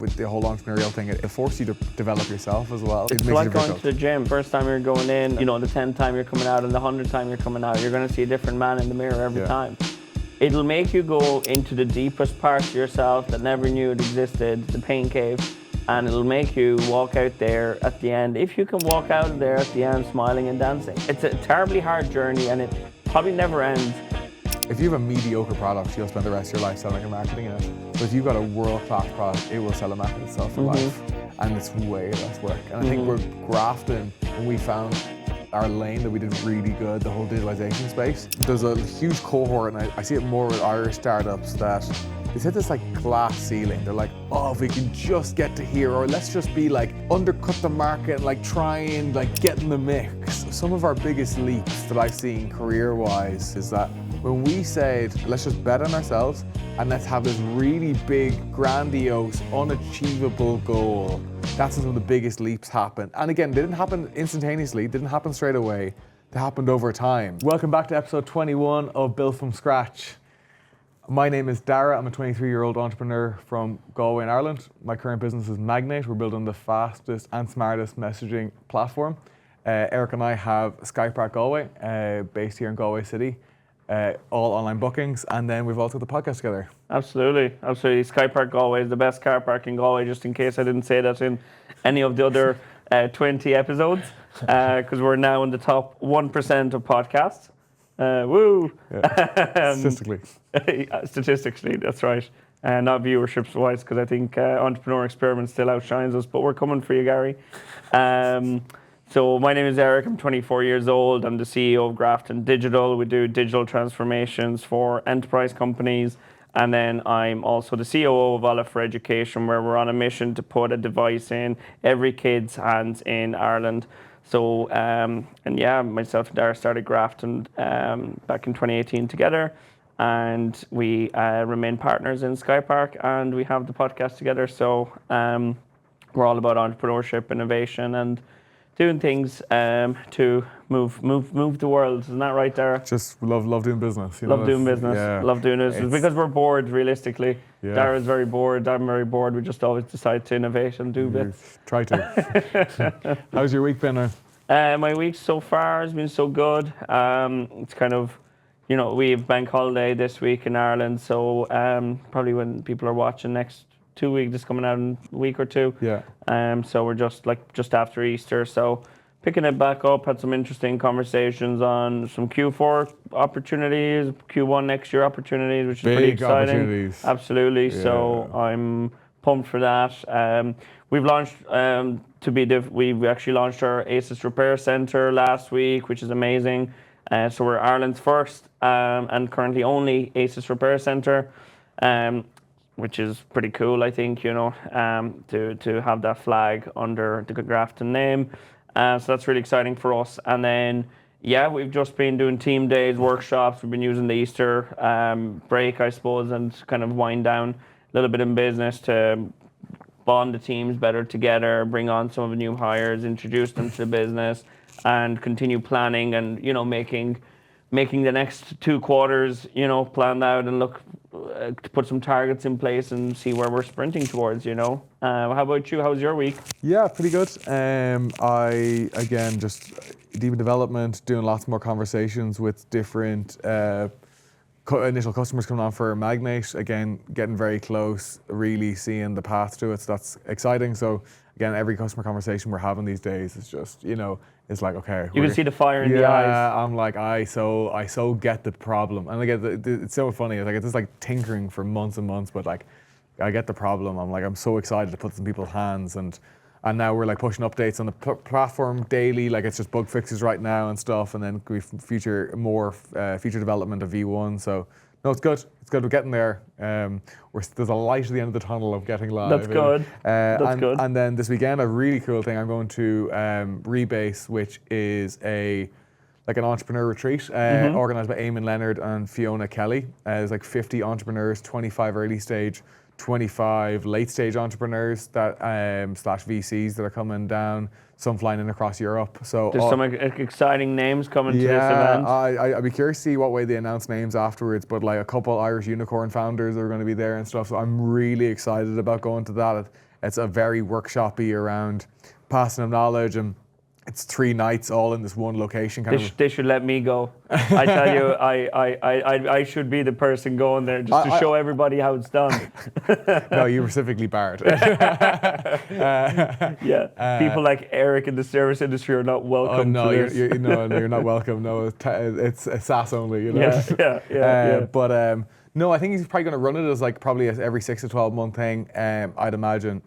With the whole entrepreneurial thing, it forces you to develop yourself as well. It's like going to the gym. First time you're going in, the 10th time you're coming out, and the 100th time you're coming out, you're going to see a different man in the mirror every time. It'll make you go into the deepest parts of yourself that never knew it existed, the pain cave, and it'll make you walk out there at the end. If you can walk out of there at the end smiling and dancing. It's a terribly hard journey, and it probably never ends. If you have a mediocre product, you'll spend the rest of your life selling and marketing it. But if you've got a world-class product, it will sell and market itself for life. And it's way less work. And I think we're grafting when we found our lane that we did really good, the whole digitalization space. There's a huge cohort, and I see it more with Irish startups, that they hit this like glass ceiling. They're like, oh, if we can just get to here, or let's just be like undercut the market and like try and like get in the mix. Some of our biggest leaps that I've seen career-wise is that when we said, let's just bet on ourselves and let's have this really big, grandiose, unachievable goal, that's when some of the biggest leaps happened. And again, they didn't happen instantaneously, didn't happen straight away, they happened over time. Welcome back to episode 21 of Built From Scratch. My name is Daragh. I'm a 23-year-old entrepreneur from Galway in Ireland. My current business is Magnate. We're building the fastest and smartest messaging platform. Erik and I have SkyPark Galway, based here in Galway City. All online bookings, and then we've also got the podcast together. Absolutely. SkyPark Galway is the best car park in Galway, just in case I didn't say that in any of the other 20 episodes, because we're now in the top 1% of podcasts. Woo! Yeah. Statistically, that's right. Not viewership-wise, because I think Entrepreneur Experiment still outshines us, but we're coming for you, Gary. So my name is Erik, I'm 24 years old. I'm the CEO of Grafton Digital. We do digital transformations for enterprise companies. And then I'm also the COO of Olive for Education, where we're on a mission to put a device in every kid's hands in Ireland. So, myself and Daragh started Grafton back in 2018 together. And we remain partners in SkyPark, and we have the podcast together. So we're all about entrepreneurship, innovation, and doing things to move the world. Isn't that right, Daragh? Just love doing business. Love doing business. Yeah. Love doing this. It's because we're bored, realistically. Yeah. Darragh's very bored. I'm very bored. We just always decide to innovate and do bits. Try to. How's your week been? My week so far has been so good. It's kind of, we have bank holiday this week in Ireland, so probably when people are watching next 2 weeks, just coming out in a week or two. Yeah. So we're just after Easter. So picking it back up, had some interesting conversations on some Q4 opportunities, Q1 next year opportunities, which is Big pretty exciting. Opportunities. Absolutely. Yeah. So I'm pumped for that. We've launched we actually launched our ACES Repair Centre last week, which is amazing. So we're Ireland's first and currently only ACES Repair Centre. Which is pretty cool, I think, to have that flag under the Grafton name. So that's really exciting for us. And then, we've just been doing team days, workshops. We've been using the Easter break, I suppose, and kind of wind down a little bit in business to bond the teams better together, bring on some of the new hires, introduce them to the business, and continue planning and, making the next 2 quarters, planned out and look to put some targets in place and see where we're sprinting towards, How about you? How was your week? Yeah, pretty good. I, again, just deep in development, doing lots more conversations with different initial customers coming on for Magnate. Again, getting very close, really seeing the path to it. So that's exciting. So again, every customer conversation we're having these days is just, it's like, okay. You can see the fire in the eyes. Yeah, I'm like, I so get the problem. And again, it's so funny. It's just like tinkering for months and months, but like, I get the problem. I'm so excited to put this in people's hands. And now we're like pushing updates on the platform daily. Like it's just bug fixes right now and stuff. And then we feature more feature development of V1. So no, it's good. It's good. We're getting there. There's a light at the end of the tunnel of getting live. That's good. That's good. And then this weekend, a really cool thing. I'm going to Rebase, which is an entrepreneur retreat organised by Eamon Leonard and Fiona Kelly. There's like 50 entrepreneurs, 25 early stage, 25 late stage entrepreneurs that / VCs that are coming down. Some flying in across Europe. So there's some exciting names coming to this event. I'd be curious to see what way they announce names afterwards, but like a couple Irish unicorn founders are going to be there and stuff. So I'm really excited about going to that. It's a very workshoppy around passing of knowledge, and it's 3 nights all in this one location. They should let me go. I tell you, I should be the person going there just to show everybody how it's done. No, you were specifically barred. People like Erik in the service industry are not welcome no, to this. you're not welcome. No, it's SaaS only. You know. Yeah. But no, I think he's probably going to run it as like probably every 6 to 12 month thing. I'd imagine.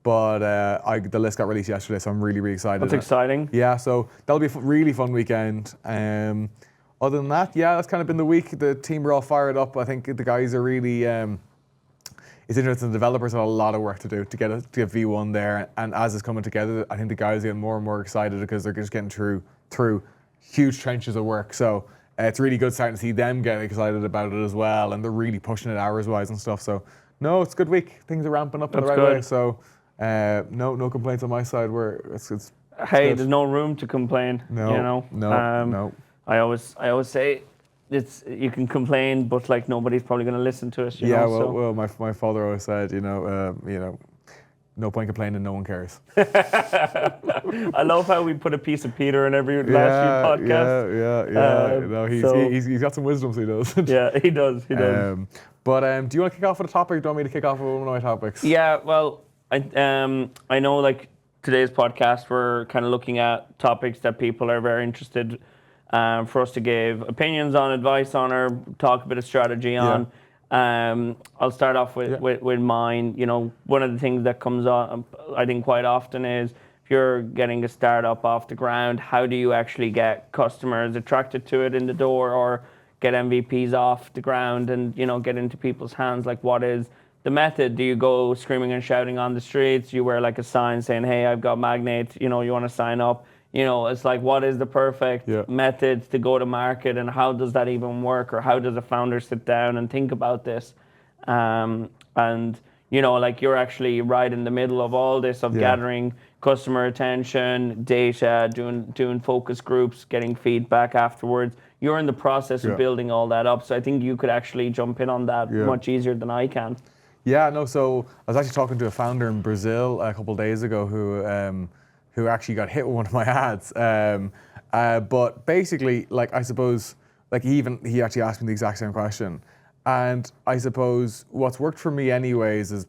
But the list got released yesterday, so I'm really, really excited. That's exciting. Yeah, so that'll be a really fun weekend. Other than that, yeah, that's kind of been the week. The team are all fired up. I think the guys are really. It's interesting. The developers have a lot of work to do to get V1 there, and as it's coming together, I think the guys are getting more and more excited because they're just getting through huge trenches of work. So it's really good starting to see them get excited about it as well, and they're really pushing it hours-wise and stuff. So no, it's a good week. Things are ramping up in the right way. So. No complaints on my side. It's hey, there's no room to complain. No. I always say you can complain, but like nobody's probably going to listen to us. Well, my father always said, no point complaining, no one cares. I love how we put a piece of Peter in every last few podcasts. No, he's got some wisdom, so he does. Yeah, he does. But do you want to kick off with a topic, or do you want me to kick off with one of my topics? Yeah, well, I know like today's podcast, we're kind of looking at topics that people are very interested for us to give opinions on, advice on, or talk a bit of strategy on. I'll start off with mine. One of the things that comes on, I think, quite often is if you're getting a startup off the ground, how do you actually get customers attracted to it in the door, or get MVPs off the ground and get into people's hands? Like, what is the method? Do you go screaming and shouting on the streets? You wear like a sign saying, "Hey, I've got Magnate, you want to sign up?" It's like, what is the perfect method to go to market, and how does that even work? Or how does a founder sit down and think about this? And like you're actually right in the middle of all this, of gathering customer attention, data, doing focus groups, getting feedback afterwards. You're in the process of building all that up. So I think you could actually jump in on that much easier than I can. Yeah, no, so I was actually talking to a founder in Brazil a couple of days ago who actually got hit with one of my ads. But basically, like, I suppose, like, he actually asked me the exact same question. And I suppose what's worked for me anyways is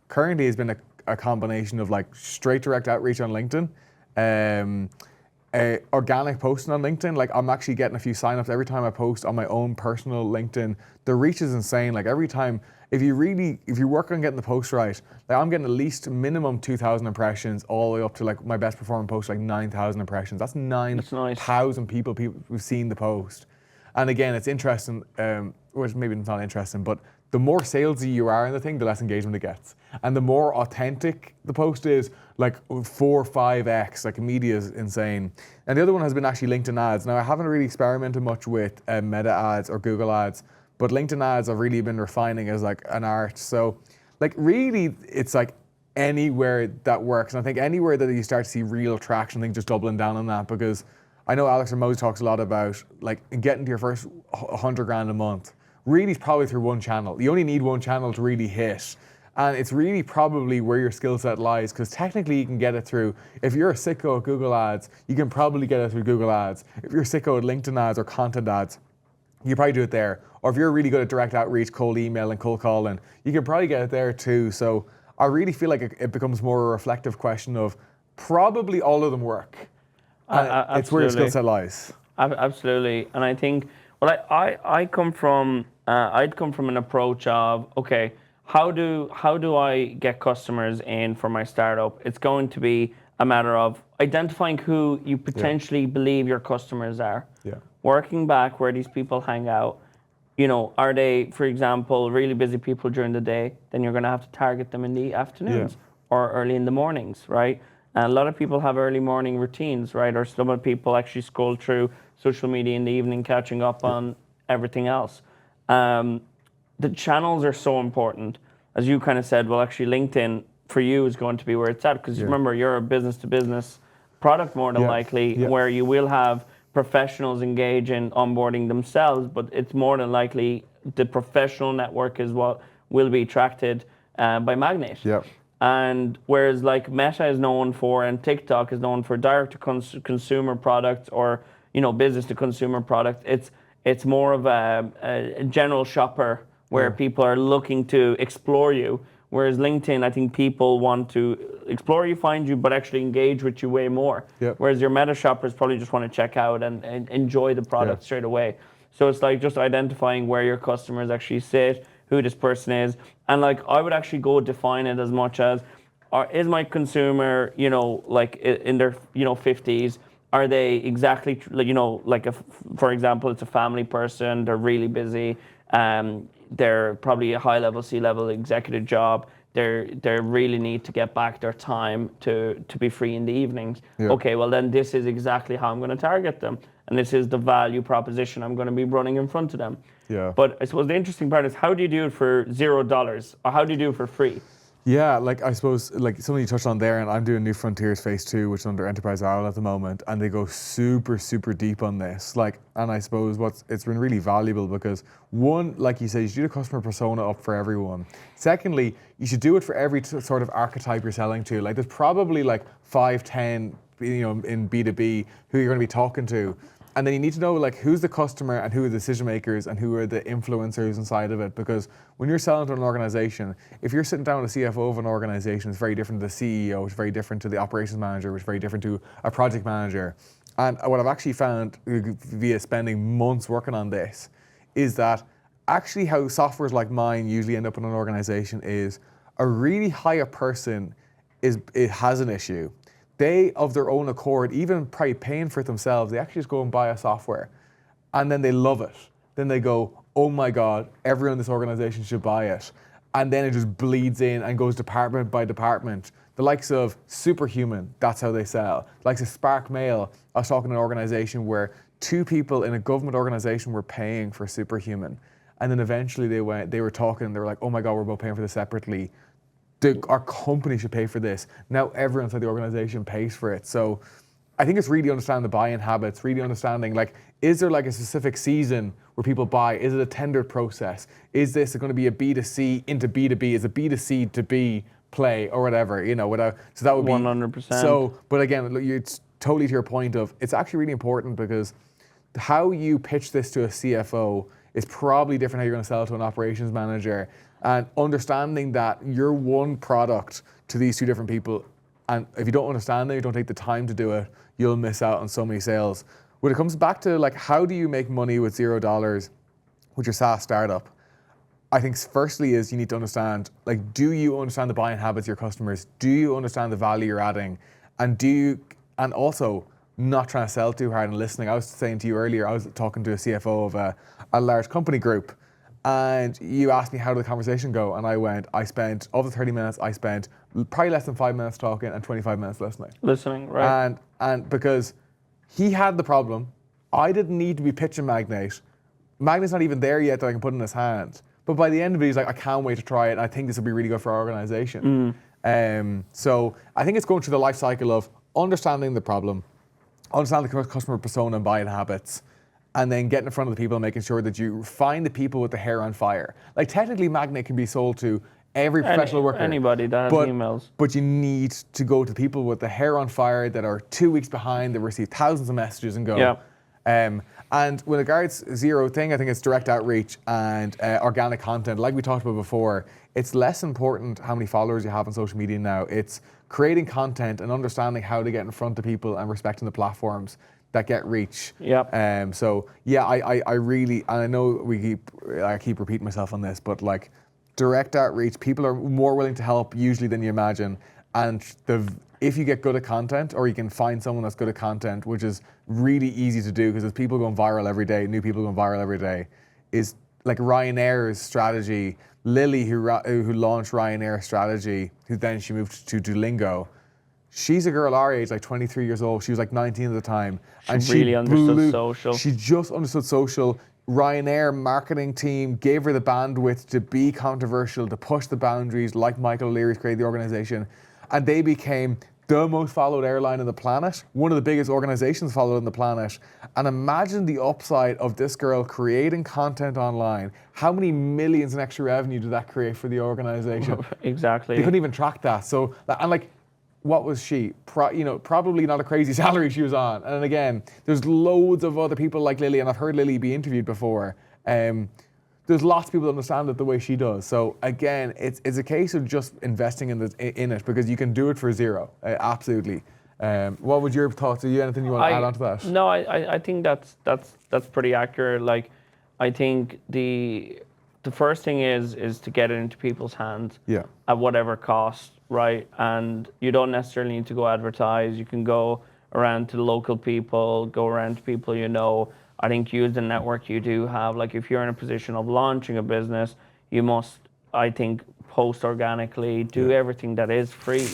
currently has been a combination of like straight direct outreach on LinkedIn, organic posting on LinkedIn. Like, I'm actually getting a few signups every time I post on my own personal LinkedIn. The reach is insane. Like, every time, if you work on getting the post right, like, I'm getting at least minimum 2,000 impressions all the way up to like my best performing post, like 9,000 impressions. That's 9,000 people who've seen the post. And again, it's interesting, which maybe it's not interesting, but the more salesy you are in the thing, the less engagement it gets. And the more authentic the post is, like 4 or 5x, like media is insane. And the other one has been actually LinkedIn ads. Now, I haven't really experimented much with Meta ads or Google ads, but LinkedIn ads I've really been refining as like an art. So like really it's like anywhere that works. And I think anywhere that you start to see real traction, I think just doubling down on that, because I know Alex Ramosi talks a lot about like getting to your first 100 grand a month. Really it's probably through one channel. You only need one channel to really hit. And it's really probably where your skill set lies, because technically you can get it through, if you're a sicko at Google ads, you can probably get it through Google ads. If you're a sicko at LinkedIn ads or content ads, you can probably do it there. Or if you're really good at direct outreach, cold email and cold calling, you can probably get it there too. So I really feel like it becomes more a reflective question of probably all of them work. It's where your skill set lies. Absolutely. And I think, well, I come from, I'd come from an approach of, okay, how do I get customers in for my startup? It's going to be a matter of identifying who you potentially believe your customers are. Yeah. Working back where these people hang out. Are they, for example, really busy people during the day? Then you're going to have to target them in the afternoons or early in the mornings, right? And a lot of people have early morning routines, right? Or some of people actually scroll through social media in the evening, catching up on everything else. The channels are so important. As you kind of said, well, actually LinkedIn for you is going to be where it's at, because remember, you're a business-to-business product more than likely, where you will have professionals engage in onboarding themselves, but it's more than likely the professional network is what will be attracted by Magnate. Yeah. And whereas like Meta is known for and TikTok is known for direct to consumer products or business to consumer products, it's more of a general shopper where people are looking to explore you. Whereas LinkedIn, I think people want to explore you, find you, but actually engage with you way more. Yep. Whereas your Meta shoppers probably just want to check out and enjoy the product straight away. So it's like just identifying where your customers actually sit, who this person is, and like I would actually go define it as much as, is my consumer, like in their 50s? Are they exactly like for example, it's a family person, they're really busy, they're probably a high-level C-level executive job. They really need to get back their time to be free in the evenings. Yeah. Okay, well then this is exactly how I'm going to target them, and this is the value proposition I'm going to be running in front of them. Yeah. But I suppose the interesting part is, how do you do it for $0, or how do you do it for free? Yeah, like I suppose, like something you touched on there, and I'm doing New Frontiers Phase 2, which is under Enterprise Ireland at the moment, and they go super, super deep on this. Like, and I suppose it's been really valuable because one, like you say, you should do the customer persona up for everyone. Secondly, you should do it for every sort of archetype you're selling to. Like, there's probably like 5, 10, in B2B who you're going to be talking to. And then you need to know like who's the customer and who are the decision makers and who are the influencers inside of it. Because when you're selling to an organization, if you're sitting down with a CFO of an organization, it's very different to the CEO, it's very different to the operations manager, which is very different to a project manager. And what I've actually found via spending months working on this is that actually how softwares like mine usually end up in an organization is a really high up person it has an issue. They, of their own accord, even probably paying for it themselves, they actually just go and buy a software. And then they love it. Then they go, oh my God, everyone in this organization should buy it. And then it just bleeds in and goes department by department. The likes of Superhuman, that's how they sell. The likes of Spark Mail, I was talking to an organization where 2 people in a government organization were paying for Superhuman. And then eventually they were talking and they were like, oh my God, we're both paying for this separately. Our company should pay for this. Now everyone inside the organization pays for it. So I think it's really understanding the buy-in habits, really understanding like, is there like a specific season where people buy? Is it a tendered process? Is this going to be a B2C into B2B? Is it B2C to B play or whatever, so that would be 100%. So, but again, it's totally to your point of, it's actually really important because how you pitch this to a CFO is probably different how you're going to sell it to an operations manager. And understanding that you're one product to these 2 different people, and if you don't understand them, you don't take the time to do it, you'll miss out on so many sales. When it comes back to like, how do you make money with $0 with your SaaS startup? I think firstly is you need to understand, like, do you understand the buying habits of your customers? Do you understand the value you're adding? And also not trying to sell too hard and listening. I was saying to you earlier, I was talking to a CFO of a large company group, and you asked me how did the conversation go, and I spent, of the 30 minutes, I spent probably less than 5 minutes talking and 25 minutes listening. Listening, right. And because he had the problem, I didn't need to be pitching Magnate. Magnate's not even there yet that I can put in his hand. But by the end of it, he's like, I can't wait to try it, and I think this will be really good for our organization. So I think it's going through the life cycle of understanding the problem, understanding the customer persona and buying habits, and then getting in front of the people and making sure that you find the people with the hair on fire. Like technically Magnate can be sold to every professional worker. Anybody that has emails. But you need to go to people with the hair on fire that are 2 weeks behind, that receive thousands of messages and go. Yeah. And with regards to Zero thing, I think it's direct outreach and organic content. Like we talked about before, it's less important how many followers you have on social media now. It's creating content and understanding how to get in front of people and respecting the platforms that get reach. Yeah. So yeah, I really, and I know I keep repeating myself on this, but like direct outreach, people are more willing to help usually than you imagine. And if you get good at content, or you can find someone that's good at content, which is really easy to do because there's people going viral every day, new people going viral every day, is like Ryanair's strategy. Lily, who launched Ryanair's strategy, who then she moved to Duolingo. She's a girl our age, like 23 years old. She was like 19 at the time. She really understood social. She just understood social. Ryanair marketing team gave her the bandwidth to be controversial, to push the boundaries, like Michael O'Leary's created the organization. And they became the most followed airline on the planet, one of the biggest organizations followed on the planet. And imagine the upside of this girl creating content online. How many millions in extra revenue did that create for the organization? Exactly. They couldn't even track that. So, and like, what was she? Probably not a crazy salary she was on. And again, there's loads of other people like Lily, and I've heard Lily be interviewed before. There's lots of people that understand it the way she does. So again, it's a case of just investing in it because you can do it for zero. Absolutely. What would your thoughts? Are you anything you want to add on to that? No, I think that's pretty accurate. Like, I think the first thing is to get it into people's hands. Yeah. At whatever cost, right? And you don't necessarily need to go advertise. You can go around to the local people, go around to people you know. I think use the network you do have. Like, if you're in a position of launching a business, you must, I think, post organically, do everything that is free.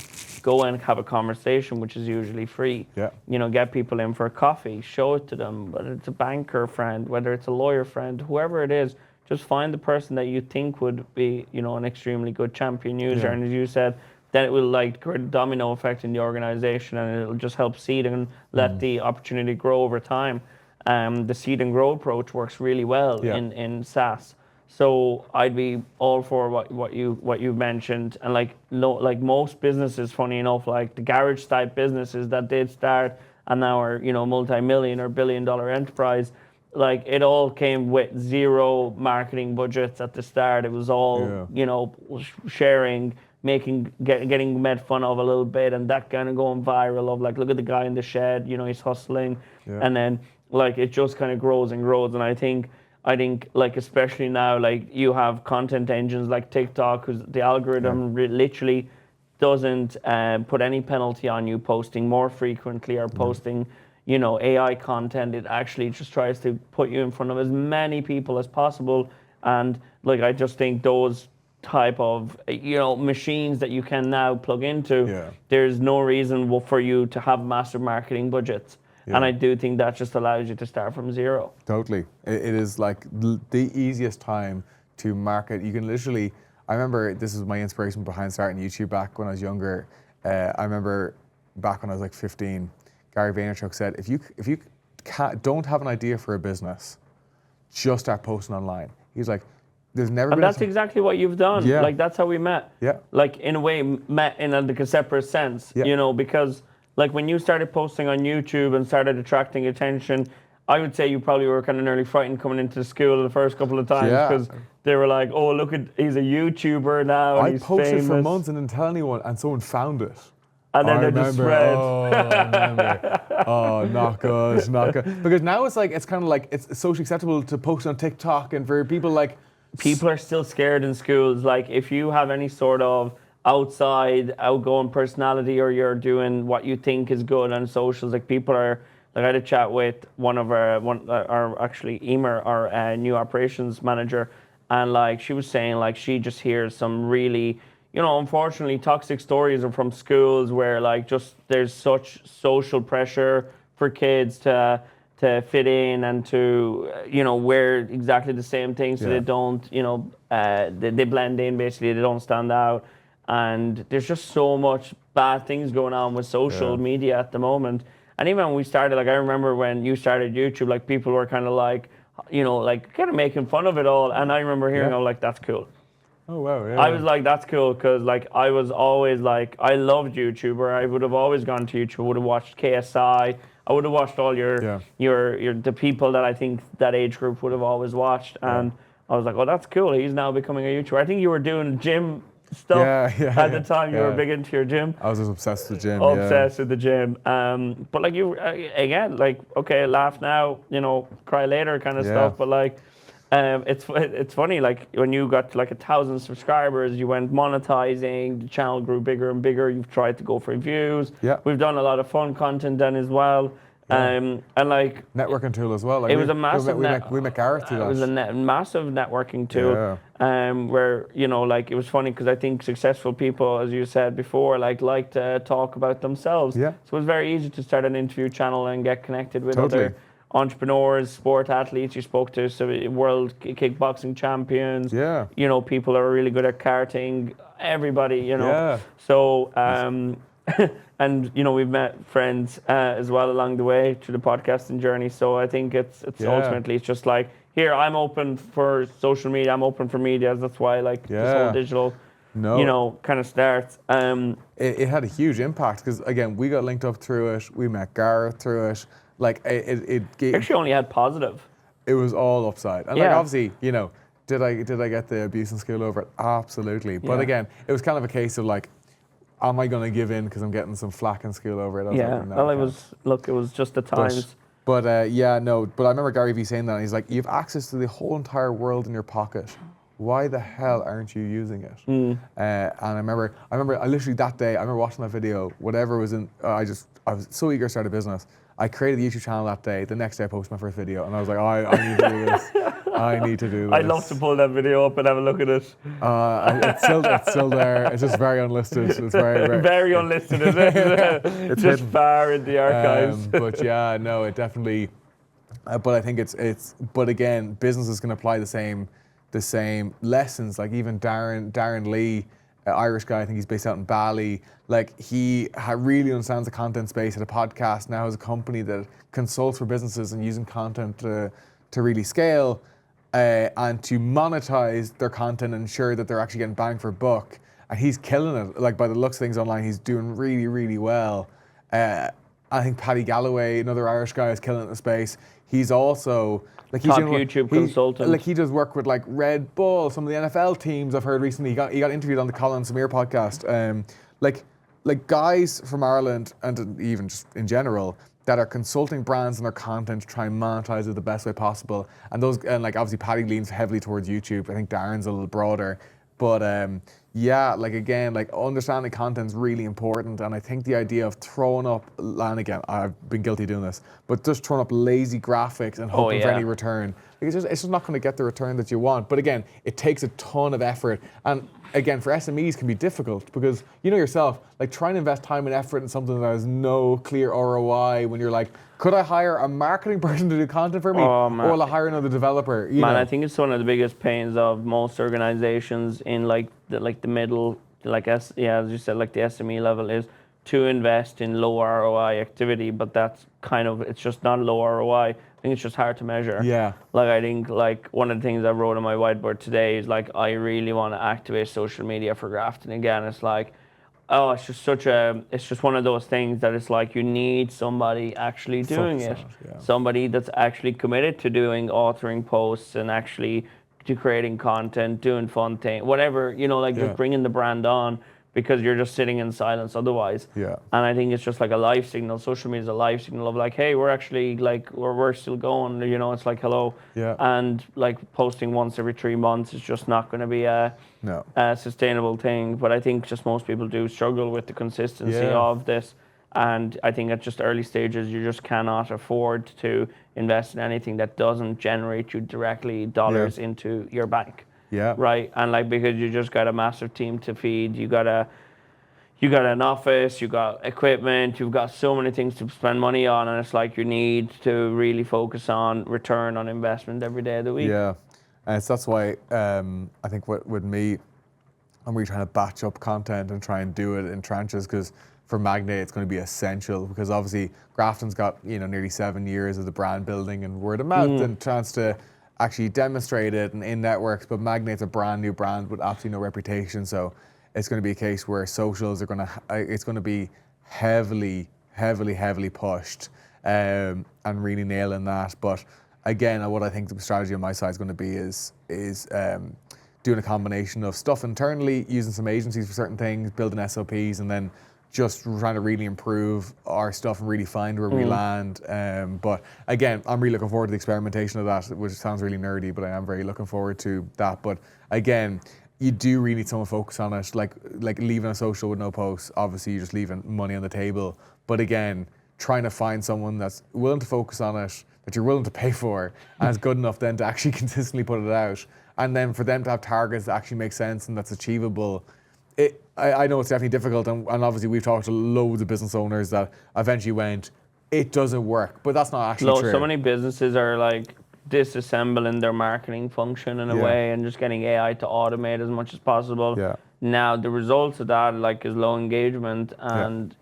Go and have a conversation, which is usually free. Yeah. You know, get people in for a coffee, show it to them, whether it's a banker friend, whether it's a lawyer friend, whoever it is, just find the person that you think would be, you know, an extremely good champion user. Yeah. And as you said, then it will like create a domino effect in the organization, and it'll just help seed and let the opportunity grow over time. The seed and grow approach works really well in SaaS. So I'd be all for what you mentioned, and like most businesses, funny enough, like the garage type businesses that did start and now are, you know, multi-million or billion-dollar enterprise, like it all came with zero marketing budgets at the start. It was all you know, sharing, getting made fun of a little bit, and that kind of going viral of like, look at the guy in the shed, you know, he's hustling, and then like it just kind of grows and grows. And I think like, especially now, like you have content engines like TikTok, whose the algorithm literally doesn't put any penalty on you posting more frequently or posting, you know, AI content. It actually just tries to put you in front of as many people as possible. And like, I just think those type of, you know, machines that you can now plug into, there's no reason for you to have massive marketing budgets. And I do think that just allows you to start from zero. Totally. It is like the easiest time to market. You can literally, I remember this is my inspiration behind starting YouTube back when I was younger. I remember back when I was like 15, Gary Vaynerchuk said, if you don't have an idea for a business, just start posting online. He's like, there's never been. And that's exactly what you've done. Yeah. Like, that's how we met. Yeah. Like, in a way, met in a separate sense, you know, because like when you started posting on YouTube and started attracting attention, I would say you probably were kind of nearly frightened coming into school the first couple of times because they were like, oh, look at, he's a YouTuber now. And he's posted famous. for months and didn't tell anyone, and someone found it. And then they just spread. Oh, not good, not good. Because now it's like, it's kind of like, it's socially acceptable to post on TikTok, and for people like... People are still scared in schools. Like, if you have any sort of outgoing personality, or you're doing what you think is good on socials, like people are, like I had a chat with Emer, our new operations manager, and like she was saying, like she just hears some really, you know, unfortunately toxic stories are from schools where like just there's such social pressure for kids to fit in and to, you know, wear exactly the same thing so they don't, you know, they blend in, basically, they don't stand out. And there's just so much bad things going on with social media at the moment. And even when we started, like I remember when you started YouTube, like people were kind of like, you know, like kind of making fun of it all. And I remember hearing, oh, like, that's cool. Oh, wow, I was like, that's cool, because like I was always like, I loved YouTuber. I would have always gone to YouTube, would have watched KSI. I would have watched all the people that I think that age group would have always watched. And I was like, oh, that's cool. He's now becoming a YouTuber. I think you were doing gym stuff at the time. You were big into your gym. I was just obsessed with the gym. Obsessed with the gym. But like you, again, like, okay, laugh now, you know, cry later kind of stuff. But like, it's funny, like when you got to like 1,000 subscribers, you went monetizing, the channel grew bigger and bigger. You've tried to go for views. We've done a lot of fun content then as well. And like networking tool as well. Like it was a massive. We met Gareth do that. It was a massive networking tool. Where, you know, like it was funny because I think successful people, as you said before, like to talk about themselves. So it was very easy to start an interview channel and get connected with other entrepreneurs, sport athletes you spoke to, so world kickboxing champions. You know, people that are really good at karting. Everybody, you know. So and we've met friends as well along the way through the podcasting journey. So I think it's ultimately it's just like, here, I'm open for social media, I'm open for media. That's why like this whole digital kind of starts. It had a huge impact because again, we got linked up through it. We met Gareth through it. Like it actually only had positive. It was all upside, and like obviously, did I get the abuse in school over it? Absolutely. But again, it was kind of a case of like, am I going to give in because I'm getting some flack in school over it? It was just the times. But I remember Gary Vee saying that, and he's like, you have access to the whole entire world in your pocket. Why the hell aren't you using it? And I remember I literally that day, I remember watching that video, whatever was in, I was so eager to start a business. I created a YouTube channel that day. The next day I posted my first video and I was like, I need to do this. I need to do this. I'd love to pull that video up and have a look at it. It's still there. It's just very unlisted. It's very unlisted, is it? It's just hidden. Far in the archives. But yeah, no, it definitely, but I think but again, business is going to apply the same lessons. Like even Darren Lee, Irish guy, I think he's based out in Bali. Like he really understands the content space, had a podcast, now has a company that consults for businesses and using content to really scale and to monetize their content and ensure that they're actually getting bang for buck. And he's killing it. Like by the looks of things online, he's doing really, really well. I think Paddy Galloway, another Irish guy, is killing it in the space. He's also like he's top YouTube consultant. Like he does work with like Red Bull, some of the NFL teams. I've heard recently. He got interviewed on the Colin Samir podcast. Like guys from Ireland and even just in general that are consulting brands and their content to try and monetize it the best way possible. And like obviously Paddy leans heavily towards YouTube. I think Darren's a little broader, but like again, like understanding content's really important. And I think the idea of throwing up, and again, I've been guilty of doing this, but just throwing up lazy graphics and hoping for any return, like it's just not going to get the return that you want. But again, it takes a ton of effort. And again, for SMEs can be difficult because yourself, like trying to invest time and effort in something that has no clear ROI when you're like, could I hire a marketing person to do content for me, or will I hire another developer? I think it's one of the biggest pains of most organizations in like the middle, like as you said, like the SME level is to invest in low ROI activity, but that's it's just not low ROI. I think it's just hard to measure. Yeah. Like I think like one of the things I wrote on my whiteboard today is like, I really want to activate social media for Grafton again. It's like, it's just one of those things that it's like you need somebody actually doing it. Somebody that's actually committed to doing authoring posts and actually to creating content, doing fun things, whatever, just bringing the brand on, because you're just sitting in silence otherwise. Yeah. And I think it's just like a live signal. Social media is a live signal of like, hey, we're actually like, we're still going, it's like, hello. Yeah. And like posting once every 3 months is just not going to be a sustainable thing. But I think just most people do struggle with the consistency of this. And I think at just early stages, you just cannot afford to invest in anything that doesn't generate you directly dollars into your bank. Yeah. Right. And like, because you just got a massive team to feed, you got an office, you got equipment, you've got so many things to spend money on, and it's like you need to really focus on return on investment every day of the week. Yeah. And that's why I think with me, I'm really trying to batch up content and try and do it in tranches, because for Magnate it's going to be essential, because obviously Grafton's got nearly 7 years of the brand building and word of mouth and chance to actually demonstrate it and in networks, but Magnate's a brand new brand with absolutely no reputation, so it's going to be a case where socials are it's going to be heavily pushed and really nailing that. But again, what I think the strategy on my side is going to be is doing a combination of stuff internally, using some agencies for certain things, building SOPs, and then just trying to really improve our stuff and really find where we land. But again, I'm really looking forward to the experimentation of that, which sounds really nerdy, but I am very looking forward to that. But again, you do really need someone focused on it, like leaving a social with no posts. Obviously, you're just leaving money on the table. But again, trying to find someone that's willing to focus on it, that you're willing to pay for, and is good enough then to actually consistently put it out. And then for them to have targets that actually make sense and that's achievable. I know it's definitely difficult, and obviously we've talked to loads of business owners that eventually went, it doesn't work, but that's not actually true. So many businesses are like disassembling their marketing function in a way and just getting AI to automate as much as possible. Yeah. Now the results of that like is low engagement and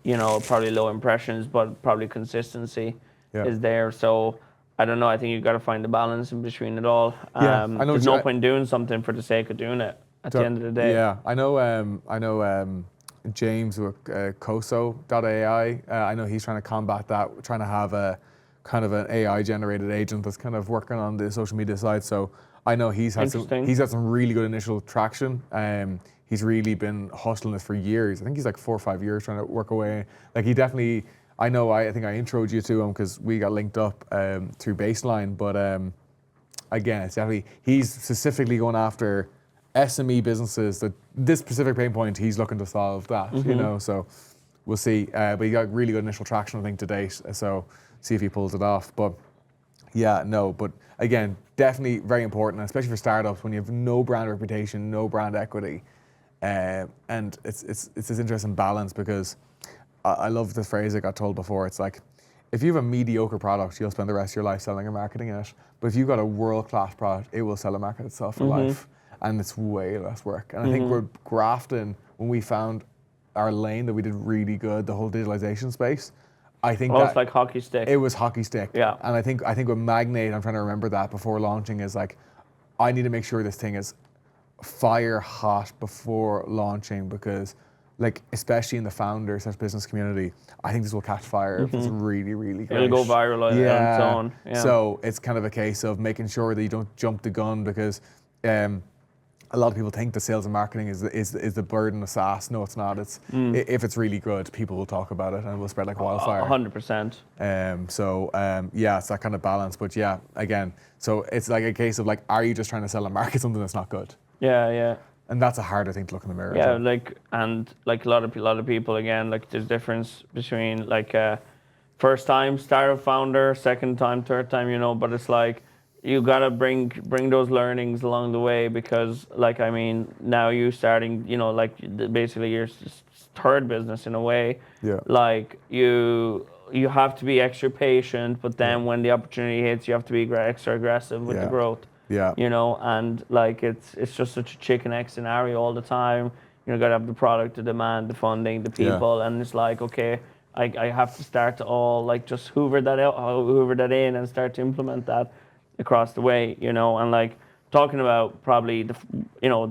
probably low impressions, but probably consistency is there. So I don't know. I think you've got to find the balance in between it all. Yeah, I know. There's no point doing something for the sake of doing it at the end of the day. Yeah, I know. James with Coso.ai. I know he's trying to combat that, trying to have a kind of an AI generated agent that's kind of working on the social media side. So I know he's had some really good initial traction. He's really been hustling this for years. I think he's like 4 or 5 years trying to work away. Like he definitely, I think I introed you to him because we got linked up through Baseline. But again, it's definitely, he's specifically going after SME businesses that this specific pain point, he's looking to solve that, so we'll see. But he got really good initial traction, I think, to date. So see if he pulls it off. But but again, definitely very important, especially for startups when you have no brand reputation, no brand equity. And it's this interesting balance because I love the phrase I got told before. It's like, if you have a mediocre product, you'll spend the rest of your life selling and marketing it. But if you've got a world-class product, it will sell and market itself for life. And it's way less work. And I think we're grafting, when we found our lane that we did really good, the whole digitalization space, I think it's like hockey stick. It was hockey stick. Yeah. And I think with Magnate, I'm trying to remember that before launching, is like, I need to make sure this thing is fire hot before launching, because like, especially in the founder/business community, I think this will catch fire if it's really, really great. It'll go viral on its own. Yeah. So it's kind of a case of making sure that you don't jump the gun, because a lot of people think that sales and marketing is the burden of SaaS. No, it's not. It's if it's really good, people will talk about it and it will spread like wildfire. 100%. It's that kind of balance. But yeah, again, so it's like a case of like, are you just trying to sell and market something that's not good? Yeah. And that's a harder thing to look in the mirror. Yeah, a lot of people, again, like there's difference between like first time startup founder, second time, third time, but it's like, you gotta bring those learnings along the way, because like, I mean, now you starting, like basically your third business in a way. Yeah. Like you have to be extra patient, but then when the opportunity hits, you have to be extra aggressive with the growth. Yeah. And like it's just such a chicken egg scenario all the time. Gotta have the product, the demand, the funding, the people, and it's like, okay, I have to start to all like just hoover that in and start to implement that across the way, and like talking about probably the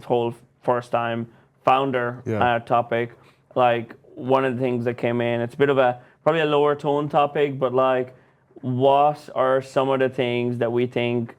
whole first time founder topic, like one of the things that came in, it's a bit of probably a lower tone topic, but like, what are some of the things that we think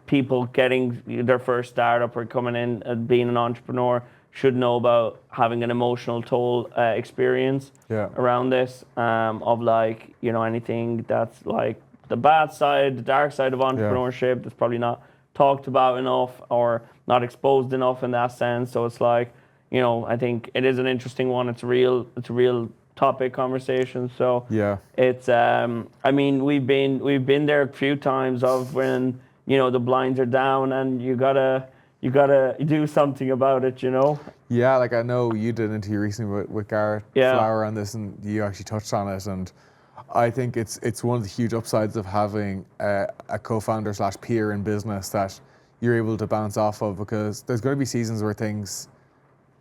people getting their first startup or coming in and being an entrepreneur should know about having an emotional toll experience around this, of like, anything that's like the bad side, the dark side of entrepreneurship that's probably not talked about enough or not exposed enough in that sense. So it's like, I think it is an interesting one. It's a real topic conversation. So it's I mean, we've been there a few times of when the blinds are down and you gotta do something about it. Yeah, like I know you did an interview recently with Garrett Flower on this, and you actually touched on it, and I think it's one of the huge upsides of having a co-founder / peer in business that you're able to bounce off of, because there's going to be seasons where things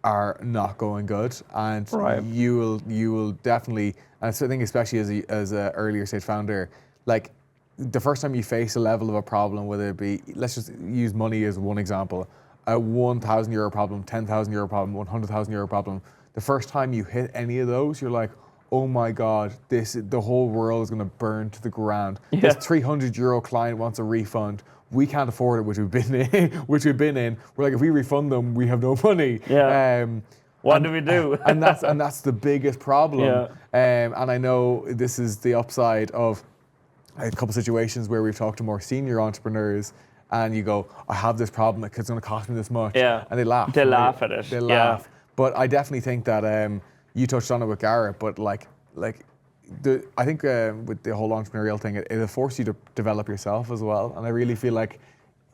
are not going good, and you will definitely, and I think especially as a earlier stage founder, like the first time you face a level of a problem, whether it be, let's just use money as one example, a €1,000 problem, €10,000 problem, €100,000 problem, the first time you hit any of those, you're like, oh my God, the whole world is going to burn to the ground. This €300 client wants a refund. We can't afford it, which we've been in. We're like, if we refund them, we have no money. What do we do? and that's the biggest problem. And I know this is the upside of a couple situations where we've talked to more senior entrepreneurs, and you go, I have this problem, it's going to cost me this much. And they laugh. They laugh at it. They laugh. But I definitely think that you touched on it with Garrett, but I think with the whole entrepreneurial thing, it'll force you to develop yourself as well. And I really feel like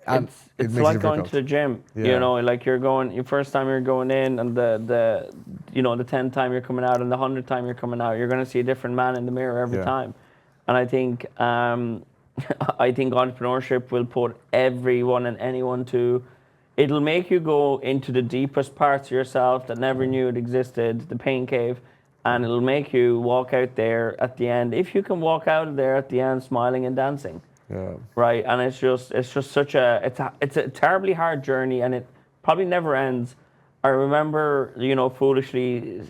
it's like going to the gym. Like your first time you're going in, and the 10th time you're coming out, and the 100th time you're coming out, you're going to see a different man in the mirror every time. And I think entrepreneurship will put everyone and anyone to it'll make you go into the deepest parts of yourself that never knew it existed, the pain cave, and it'll make you walk out there at the end. If you can walk out of there at the end smiling and dancing, Yeah. right? And it's just such it's a terribly hard journey, and it probably never ends. I remember, foolishly,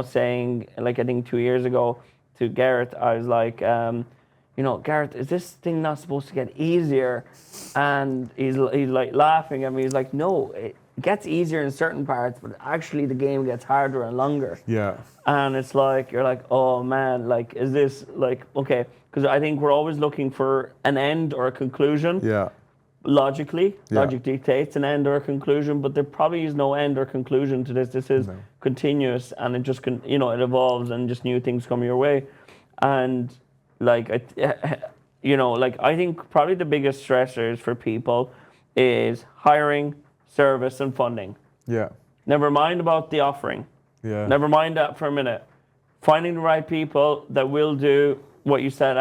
saying, like, I think 2 years ago to Gareth, I was like, Gareth, is this thing not supposed to get easier? And he's like laughing at me. He's like, no, it gets easier in certain parts, but actually the game gets harder and longer. Yeah. And it's like, you're like, oh man, like, is this like, okay? Because I think we're always looking for an end or a conclusion. Yeah. Logic dictates an end or a conclusion, but there probably is no end or conclusion to this. This is continuous, and it just it evolves, and just new things come your way. And like, I think probably the biggest stressors for people is hiring, service, and funding. Yeah. Never mind about the offering. Yeah. Never mind that for a minute. Finding the right people that will do what you set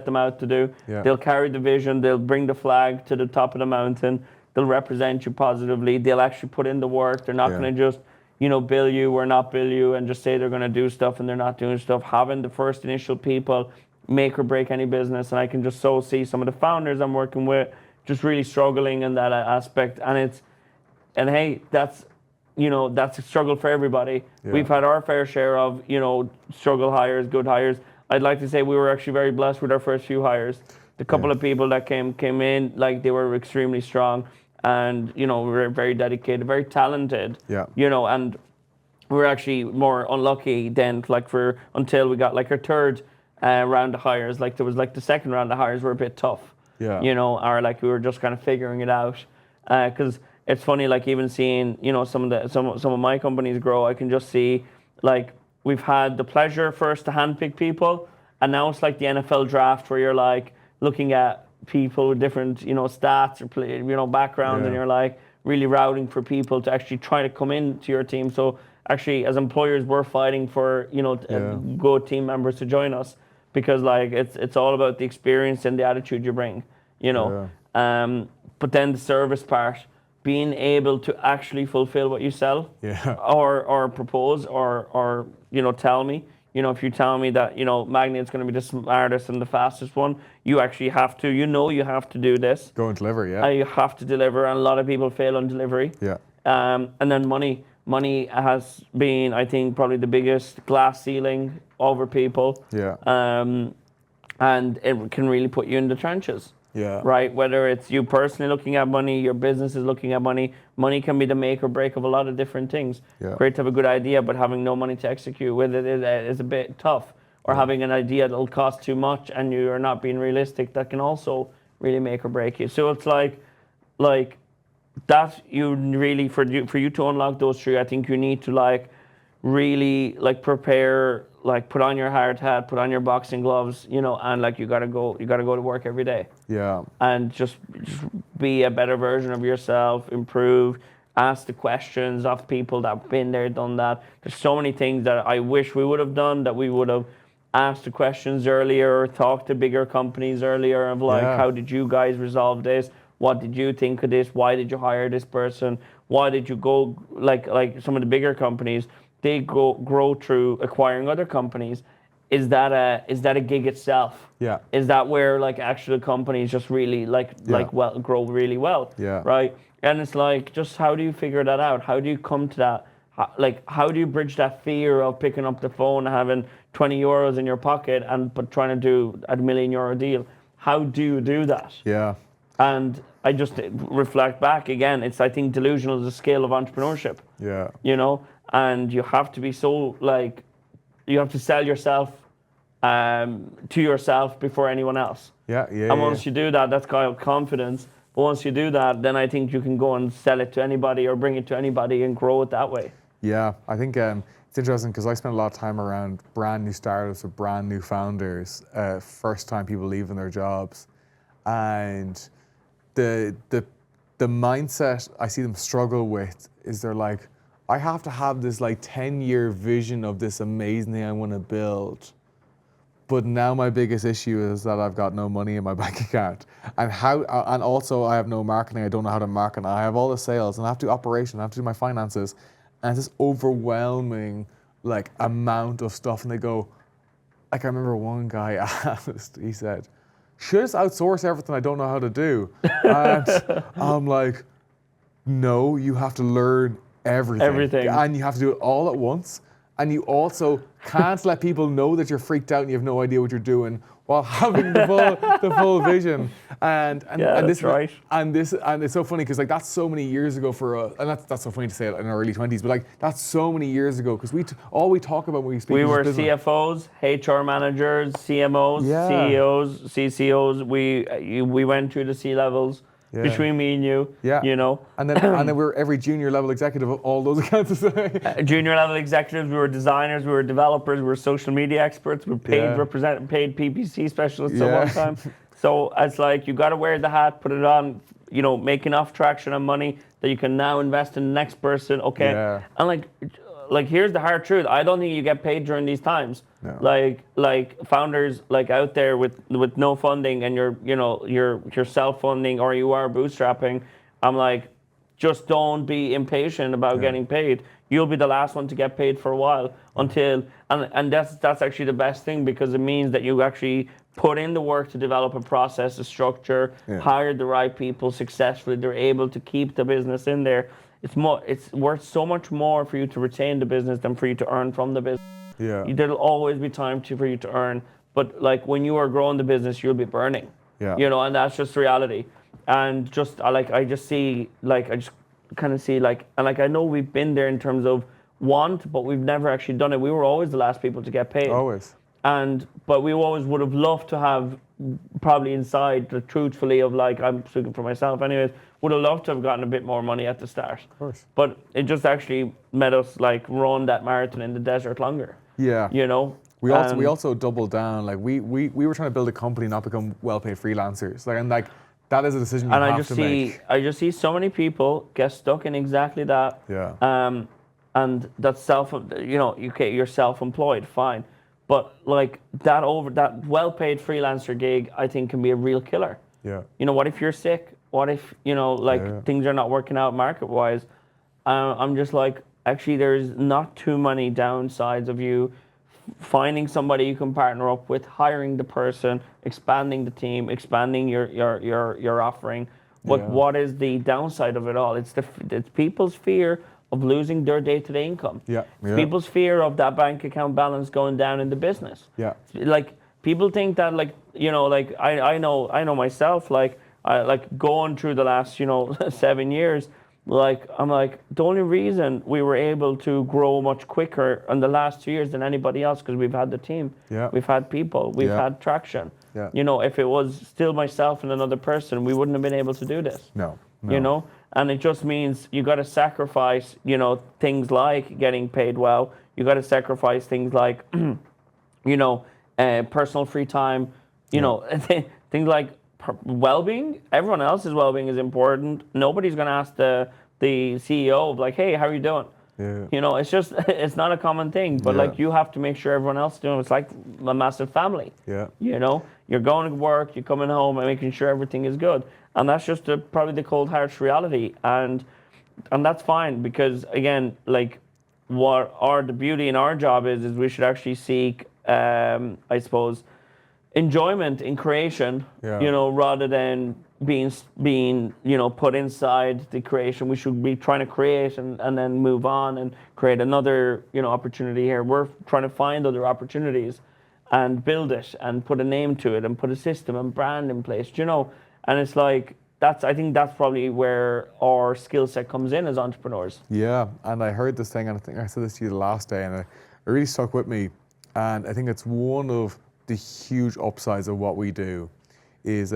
them out to do. Yeah. They'll carry the vision. They'll bring the flag to the top of the mountain. They'll represent you positively. They'll actually put in the work. They're not going to just, bill you or not bill you and just say they're going to do stuff and they're not doing stuff. Having the first initial people make or break any business. And I can just so see some of the founders I'm working with just really struggling in that aspect. And hey, that's a struggle for everybody. Yeah. We've had our fair share of, struggle hires, good hires. I'd like to say we were actually very blessed with our first few hires. The couple of people that came in, like, they were extremely strong, and we were very dedicated, very talented. Yeah. And we were actually more unlucky then, until we got like our third round of hires. Like, there was like the second round of hires were a bit tough. Yeah. Or like we were just kind of figuring it out. Because it's funny, like, even seeing some of my companies grow, I can just see, like, we've had the pleasure first to handpick people, and now it's like the NFL draft where you're like looking at people with different, stats or backgrounds, and you're like really routing for people to actually try to come into your team. So actually, as employers, we're fighting for good team members to join us, because like it's all about the experience and the attitude you bring, But then the service part, being able to actually fulfill what you sell, or propose, or tell me. If you tell me that Magnet's going to be the smartest and the fastest one, you actually have to. You have to do this. Go and deliver, You have to deliver, and a lot of people fail on delivery. Yeah. And then money. Money has been, I think, probably the biggest glass ceiling over people. Yeah. And it can really put you in the trenches. Yeah. Right? Whether it's you personally looking at money, your business is looking at money. Money can be the make or break of a lot of different things. Yeah. Great to have a good idea, but having no money to execute with it is a bit tough. Or having an idea that'll cost too much and you are not being realistic, that can also really make or break you. So it's like that, you really, for you to unlock those three, I think you need to really prepare, put on your hard hat, put on your boxing gloves, and you gotta go to work every day. Yeah. And just be a better version of yourself, improve, ask the questions of people that have been there, done that. There's so many things that I wish we would have done, that we would have asked the questions earlier, talked to bigger companies earlier of how did you guys resolve this? What did you think of this? Why did you hire this person? Why did you go, like some of the bigger companies, they grow through acquiring other companies. Is that a gig itself? Yeah. Is that where actual companies just really grow really well? Yeah. Right. And it's just how do you figure that out? How do you come to that? How do you bridge that fear of picking up the phone and having 20 euros in your pocket but trying to do a €1 million deal? How do you do that? Yeah. And I just reflect back again. I think delusional is a scale of entrepreneurship. Yeah. And you have to be so you have to sell yourself to yourself before anyone else. Yeah. And once you do that, that's called confidence. But once you do that, then I think you can go and sell it to anybody or bring it to anybody and grow it that way. Yeah, I think it's interesting because I spent a lot of time around brand new startups with brand new founders, first time people leaving their jobs, and the mindset I see them struggle with is they're like, I have to have this 10-year vision of this amazing thing I want to build, But now my biggest issue is that I've got no money in my bank account, and also I have no marketing. I don't know how to market. I have all the sales, and I have to do operation. I have to do my finances, and it's this overwhelming like amount of stuff. And they go, like I remember one guy asked, he said, "Should I just outsource everything I don't know how to do?" And I'm like, no, you have to learn everything, and you have to do it all at once. And you also can't let people know that you're freaked out and you have no idea what you're doing while having the full vision. And that's right. And it's so funny because like that's so many years ago for us, and that's so funny to say it in our early 20s, but like that's so many years ago because all we talk about when we speak. We were business. CFOs, HR managers, CMOs, CEOs, CCOs. We went through the C levels. Yeah. Between me and you, you know. And then we're every junior level executive of all those accounts. Junior level executives, we were designers, we were developers, we were social media experts, we were paid PPC specialists at one time. So it's like you got to wear the hat, put it on, you know, make enough traction and money that you can now invest in the next person. Okay, and like here's the hard truth. I don't think you get paid during these times. No. Like founders like out there with no funding and you're self-funding or you are bootstrapping. I'm like, just don't be impatient about getting paid. You'll be the last one to get paid for a while until and that's actually the best thing because it means that you actually put in the work to develop a process, a structure, hire the right people successfully. They're able to keep the business in there. It's worth so much more for you to retain the business than for you to earn from the business. Yeah. There'll always be time for you to earn, but like when you are growing the business, you'll be burning. Yeah. You know, and that's just reality. And just I just kind of see like, and like I know we've been there in terms of want, but we've never actually done it. We were always the last people to get paid. Always. But we always would have loved to have probably inside the truthfully of like, I'm speaking for myself anyways, would have loved to have gotten a bit more money at the start. Of course. But it just actually made us like run that marathon in the desert longer. Yeah. You know? We also doubled down. Like we were trying to build a company, not become well-paid freelancers. Like that is a decision you have to make. I just see so many people get stuck in exactly that. Yeah. And that's you're self-employed, fine. But like that well-paid freelancer gig, I think can be a real killer. Yeah. You know, what if you're sick? What if, things are not working out market-wise? I'm just like, actually, there's not too many downsides of you finding somebody you can partner up with, hiring the person, expanding the team, expanding your offering. What is the downside of it all? It's people's fear of losing their day-to-day income. Yeah. It's people's fear of that bank account balance going down in the business. Yeah. Like people think that I know myself, like going through the last 7 years, like I'm like the only reason we were able to grow much quicker in the last 2 years than anybody else because we've had the team, we've had people, we've had traction. Yeah. You know, if it was still myself and another person, we wouldn't have been able to do this. No. You know, and it just means you got to sacrifice, things like getting paid well. You got to sacrifice things like, personal free time. Things like well-being. Everyone else's well-being is important. Nobody's going to ask the CEO of like, hey, how are you doing? Yeah. It's not a common thing, but like you have to make sure everyone else is doing it. It's like a massive family. Yeah. You're going to work, you're coming home and making sure everything is good. And that's just probably the cold harsh reality. And that's fine because again, like the beauty in our job is we should actually seek, I suppose, enjoyment in creation, rather than being put inside the creation. We should be trying to create and then move on and create another, opportunity here. We're trying to find other opportunities and build it and put a name to it and put a system and brand in place, and it's like, I think that's probably where our skill set comes in as entrepreneurs. Yeah, and I heard this thing, and I think I said this to you the last day, and it really stuck with me. And I think it's one of the huge upsides of what we do is,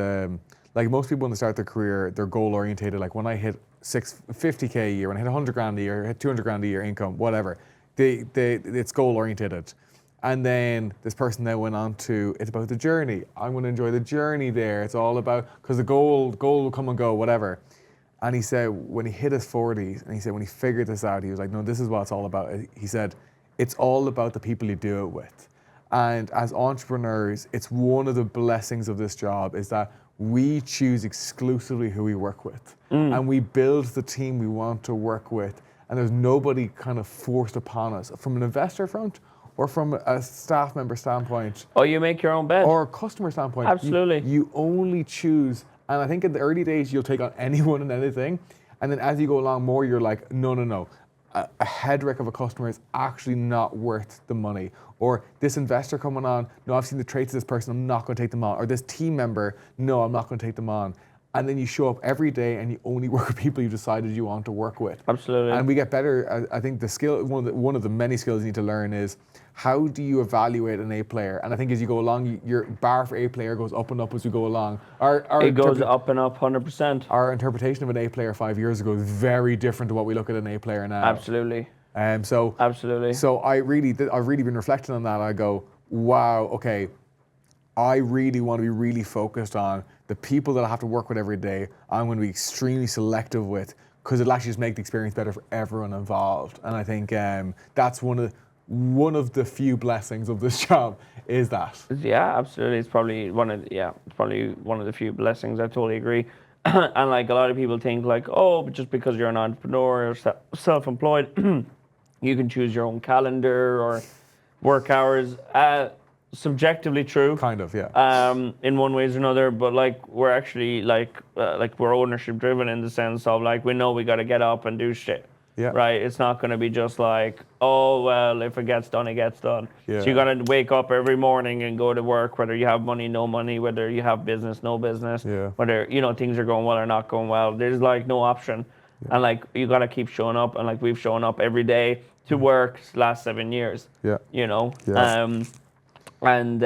like most people when they start their career, they're goal orientated. Like when I hit 50K a year, when I hit 100 grand a year, hit 200 grand a year income, whatever, it's goal orientated. And then this person then went on to, it's about the journey. I'm going to enjoy the journey there. It's all about, because the goal will come and go, whatever. And he said when he hit his 40s, and he said when he figured this out, he was like, no, this is what it's all about. He said, it's all about the people you do it with. And as entrepreneurs, it's one of the blessings of this job is that we choose exclusively who we work with. And we build the team we want to work with. And there's nobody kind of forced upon us from an investor front or from a staff member standpoint. Oh, you make your own bed. Or a customer standpoint. Absolutely. You only choose. And I think in the early days, you'll take on anyone and anything. And then as you go along more, you're like, no. A head wreck of a customer is actually not worth the money. Or this investor coming on, no, I've seen the traits of this person, I'm not going to take them on. Or this team member, no, I'm not going to take them on. And then you show up every day and you only work with people you decided you want to work with. Absolutely. And we get better. I think the skill, one of the many skills you need to learn is how do you evaluate an A player? And I think as you go along, your bar for A player goes up and up as you go along. It goes up and up 100%. Our interpretation of an A player 5 years ago is very different to what we look at an A player now. Absolutely. Absolutely. So I've really been reflecting on that. I go, wow, okay, I really want to be really focused on the people that I have to work with every day. I'm going to be extremely selective with, because it'll actually just make the experience better for everyone involved. And I think that's one of the few blessings of this job is that. Yeah, absolutely. It's probably one of the few blessings. I totally agree. And like a lot of people think like, oh, but just because you're an entrepreneur or self-employed, you can choose your own calendar or work hours. Subjectively true. Kind of, yeah. In one way or another, but like we're actually like we're ownership driven in the sense of like we know we got to get up and do shit. Yeah. Right. It's not going to be just like, oh well, if it gets done, it gets done. Yeah. So you got to wake up every morning and go to work, whether you have money, no money, whether you have business, no business, Yeah. whether things are going well or not going well. There's like no option, and like you got to keep showing up, and like we've shown up every day to work last 7 years. Yeah. Yeah. And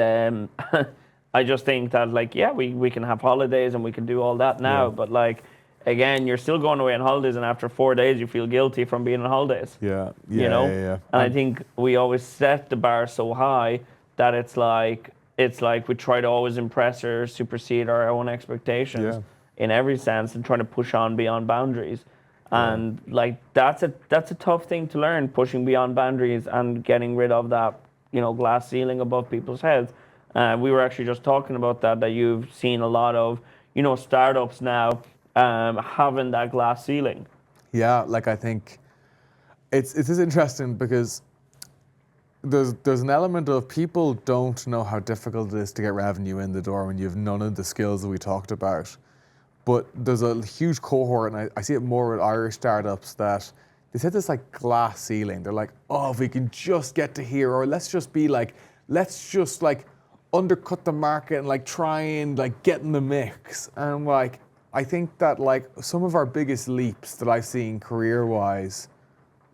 I just think that like, yeah, we can have holidays and we can do all that now, but like, again, you're still going away on holidays, and after 4 days, you feel guilty from being on holidays. Yeah. And I think we always set the bar so high that it's like we try to always impress or supersede our own expectations in every sense, and trying to push on beyond boundaries. And like that's a tough thing to learn, pushing beyond boundaries and getting rid of that glass ceiling above people's heads. We were actually just talking about that you've seen a lot of startups now having that glass ceiling. Yeah, like I think it's interesting because there's an element of people don't know how difficult it is to get revenue in the door when you have none of the skills that we talked about. But there's a huge cohort, and I see it more with Irish startups, that they set this like glass ceiling. They're like, oh, if we can just get to here, or let's just undercut the market and like try and like get in the mix. And like, I think that like some of our biggest leaps that I've seen career-wise,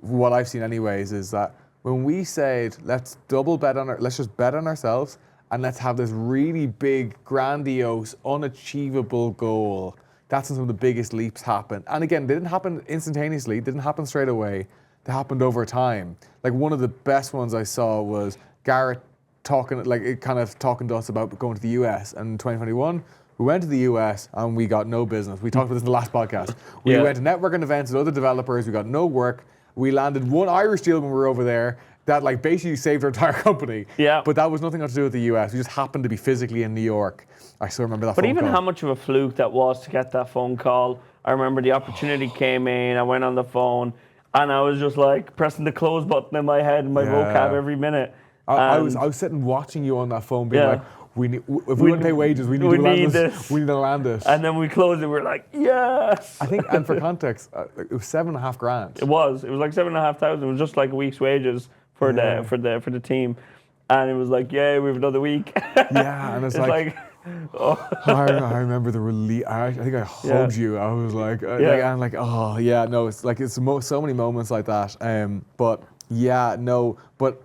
what I've seen anyways, is that when we said, let's just bet on ourselves and let's have this really big, grandiose, unachievable goal. That's when some of the biggest leaps happen. And again, they didn't happen instantaneously, didn't happen straight away. They happened over time. Like one of the best ones I saw was Garrett talking to us about going to the US. And in 2021, we went to the US and we got no business. We talked about this in the last podcast. We went to networking events with other developers. We got no work. We landed one Irish deal when we were over there that like basically saved our entire company. Yeah. But that was nothing to do with the US. We just happened to be physically in New York. I still remember that phone call. But even how much of a fluke that was to get that phone call. I remember the opportunity came in, I went on the phone, and I was just like pressing the close button in my head in my vocab every minute. I was sitting watching you on that phone being like, if we want to pay wages, we need to land this. We need to land this. And then we closed it, we're like, yes! I think, and for context, it was $7,500. It was like 7,500. It was just like a week's wages for the team. And it was like, yeah, we have another week. Yeah, and it's like oh. I remember the relief. I think I hugged you. I was like, it's like it's so many moments like that. But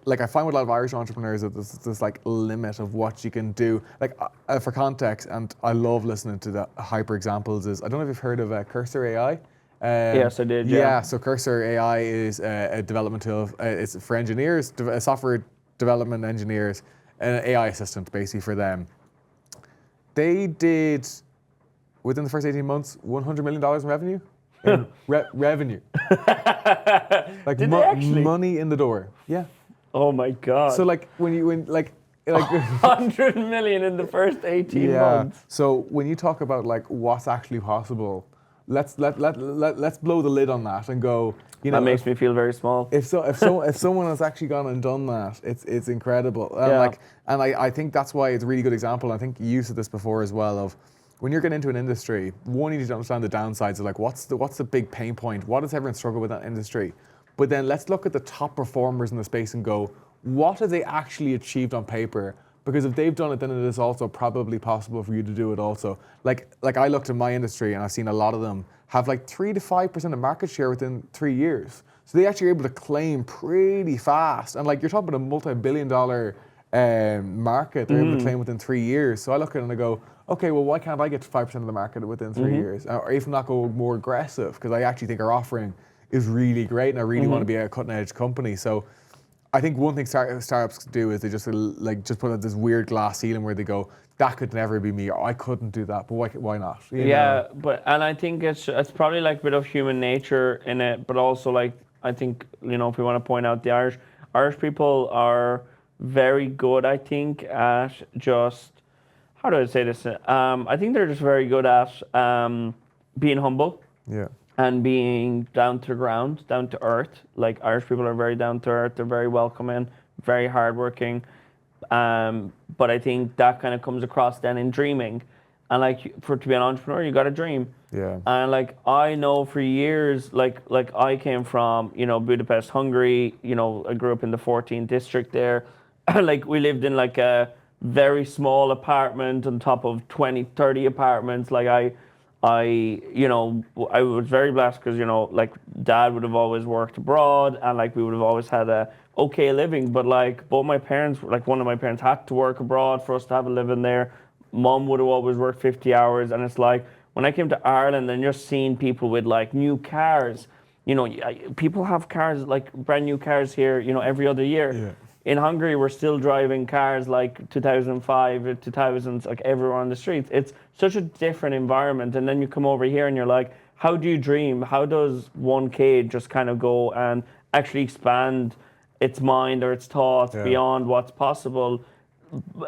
like I find with a lot of Irish entrepreneurs that there's this like limit of what you can do. Like for context, and I love listening to the hyper examples. I don't know if you've heard of Cursor AI. Yes, I did. Yeah. So Cursor AI is a development tool. It's for engineers, software development engineers, an AI assistant basically for them. They did, within the first 18 months, $100 million in revenue. Revenue. Like Did they actually? Money in the door. Yeah. Oh my God. So like when like 100 million in the first 18 months. So when you talk about like what's actually possible, let's blow the lid on that and go. You know, That makes me feel very small. if someone has actually gone and done that, it's incredible. And I think that's why it's a really good example. I think you said this before as well of when you're getting into an industry, one, you need to understand the downsides of like what's the big pain point, what does everyone struggle with that industry, but then let's look at the top performers in the space and go, what have they actually achieved on paper? Because if they've done it, then it is also probably possible for you to do it also. Like I looked at my industry and I've seen a lot of them have like 3 to 5% of market share within 3 years. So they actually are able to claim pretty fast. And like you're talking about a multi-billion-dollar market they're able to claim within 3 years. So I look at it and I go, okay, well, why can't I get to 5% of the market within 3 years? Or if not go more aggressive, because I actually think our offering is really great and I really want to be a cutting edge company. So I think one thing startups do is they just put out this weird glass ceiling where they go, that could never be me, or I couldn't do that, but why not? You know? And I think it's probably like a bit of human nature in it, but also like I think, you know, if we want to point out the Irish people are very good, I think, at just, how do I say this? I think they're just very good at being humble. Yeah. And being down to the ground, down to earth. Like Irish people are very down to earth. They're very welcoming, very hardworking. But I think that kind of comes across then in dreaming. And like to be an entrepreneur, you got to dream. Yeah. And like I know for years, like I came from, you know, Budapest, Hungary. You know, I grew up in the 14th district there. Like we lived in like a very small apartment on top of 20, 30 apartments. Like you know, I was very blessed because, you know, like dad would have always worked abroad and like we would have always had a okay living. But like both my parents, like one of my parents had to work abroad for us to have a living there. Mom would have always worked 50 hours. And it's like when I came to Ireland and just seeing people with like new cars, you know, people have cars, like brand new cars here, you know, every other year. Yeah. In Hungary, we're still driving cars like 2005, 2000s, like everywhere on the streets. It's such a different environment. And then you come over here and you're like, how do you dream? How does one kid just kind of go and actually expand its mind or its thoughts beyond what's possible?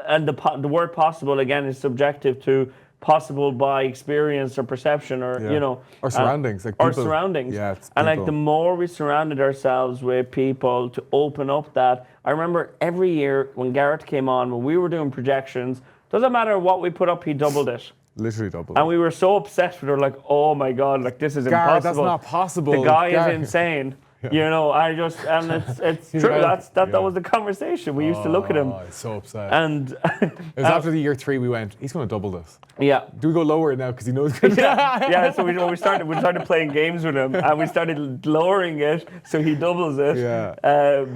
And the word possible, again, is subjective to possible by experience or perception or, you know. Or surroundings. Like or surroundings. Yeah, and like the more we surrounded ourselves with people to open up that, I remember every year when Garrett came on, when we were doing projections, doesn't matter what we put up, he doubled it. Literally doubled it. And we were so obsessed with it, like, oh my God, like this is impossible. That's not possible. The guy is insane. You know, and it's true. That was the conversation. We used to look at him. Oh, I was so upset. And it was after the year 3 we went, he's going to double this. Yeah. Do we go lower now because he knows? So we started playing games with him and we started lowering it so he doubles it. Yeah.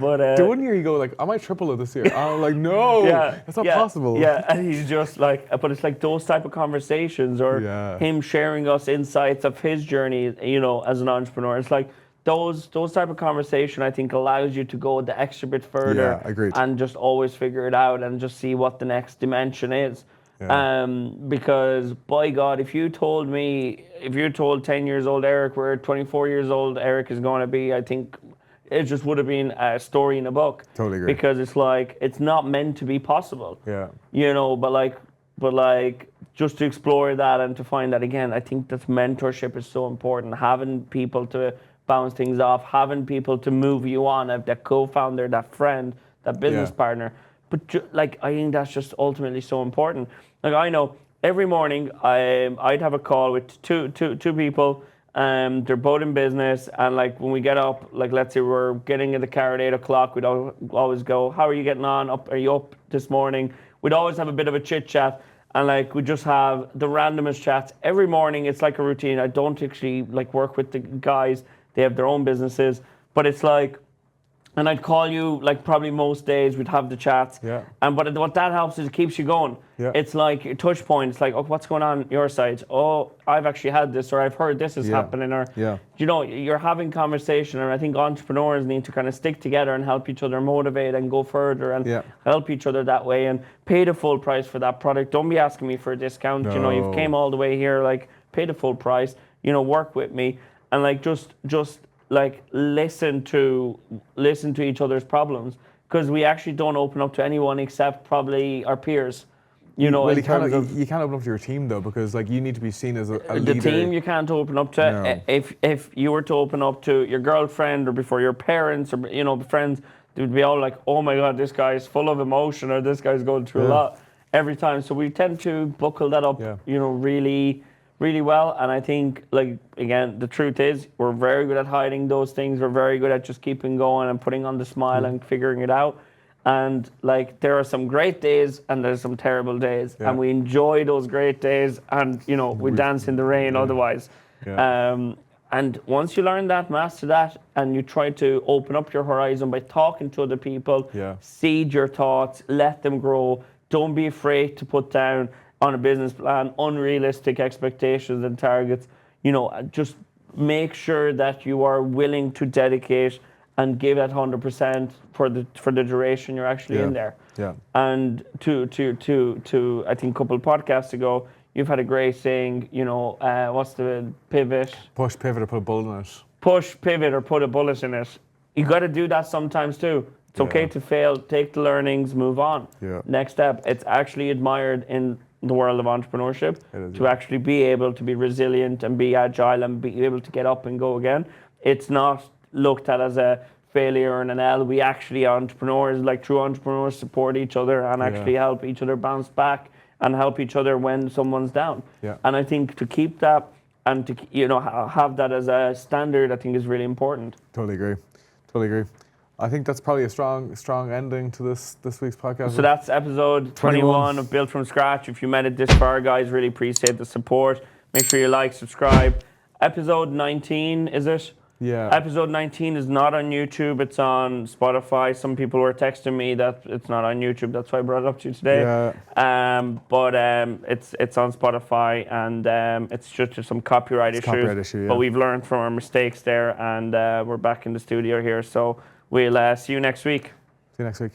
But the one year you go like, I might triple it this year. I'm like, no, that's not possible. Yeah, and he's just like, but it's like those type of conversations or him sharing us insights of his journey, you know, as an entrepreneur. It's like, those type of conversation, I think, allows you to go the extra bit further. Yeah, agreed. And just always figure it out and just see what the next dimension is. Yeah. Because by God, if you told 10 years old Erik where 24 years old Erik is going to be, I think it just would have been a story in a book. Totally agree. Because it's like, it's not meant to be possible. Yeah. You know, but like just to explore that and to find that again, I think that mentorship is so important. Having people to bounce things off, having people to move you on, that co-founder, that friend, that business partner. But like, I think that's just ultimately so important. Like I know every morning I'd have a call with two people. They're both in business, and like when we get up, like let's say we're getting in the car at 8 o'clock, we'd always go, "How are you getting on? Are you up this morning?" We'd always have a bit of a chit chat. And like we just have the randomest chats every morning. It's like a routine. I don't actually like work with the guys. They have their own businesses, but it's like, and I'd call you like probably most days we'd have the chats. Yeah. And but what that helps is it keeps you going. Yeah. It's like a touch point. It's like, oh, what's going on your side? Oh, I've actually had this, or I've heard this is happening, or you know, you're having conversation. And I think entrepreneurs need to kind of stick together and help each other motivate and go further and help each other that way and pay the full price for that product. Don't be asking me for a discount. No. You know, you've came all the way here, like pay the full price. You know, work with me. And like just like listen to each other's problems, because we actually don't open up to anyone except probably our peers. You know, Well, in you can't, terms of you can't open up to your team though, because like you need to be seen as a the leader. team you can't open up to. No. If you were to open up to your girlfriend or before your parents or friends, they would be all like, "Oh my God, this guy's full of emotion," or "This guy's going through a lot." Every time, so we tend to buckle that up, really, really well. And I think, like, again, the truth is, we're very good at hiding those things. We're very good at just keeping going and putting on the smile and figuring it out. And like, there are some great days and there's some terrible days, and we enjoy those great days, and we dance in the rain otherwise. And once you learn that, master that, and you try to open up your horizon by talking to other people, seed your thoughts, let them grow. Don't be afraid to put down on a business plan unrealistic expectations and targets. Just make sure that you are willing to dedicate and give that 100% for the duration you're actually in there. And to I think a couple of podcasts ago, you've had a great saying. What's the pivot? Push, pivot, or put a bullet in it. Push, pivot, or put a bullet in it. You got to do that sometimes too. It's okay to fail. Take the learnings, move on. Next step. It's actually admired in the world of entrepreneurship to actually be able to be resilient and be agile and be able to get up and go again. It's not looked at as a failure and an L. We actually, entrepreneurs, like true entrepreneurs, support each other and actually help each other bounce back and help each other when someone's down. And I think to keep that and to have that as a standard, I think is really important. Totally agree. I think that's probably a strong ending to this week's podcast. So that's episode 21 of Built From Scratch. If you made it this far, guys, really appreciate the support. Make sure you like, subscribe. Episode 19, is it? Yeah. Episode 19 is not on YouTube. It's on Spotify. Some people were texting me that it's not on YouTube. That's why I brought it up to you today. But it's on Spotify, and it's just some copyright issues. But we've learned from our mistakes there, and we're back in the studio here. So we'll see you next week. See you next week.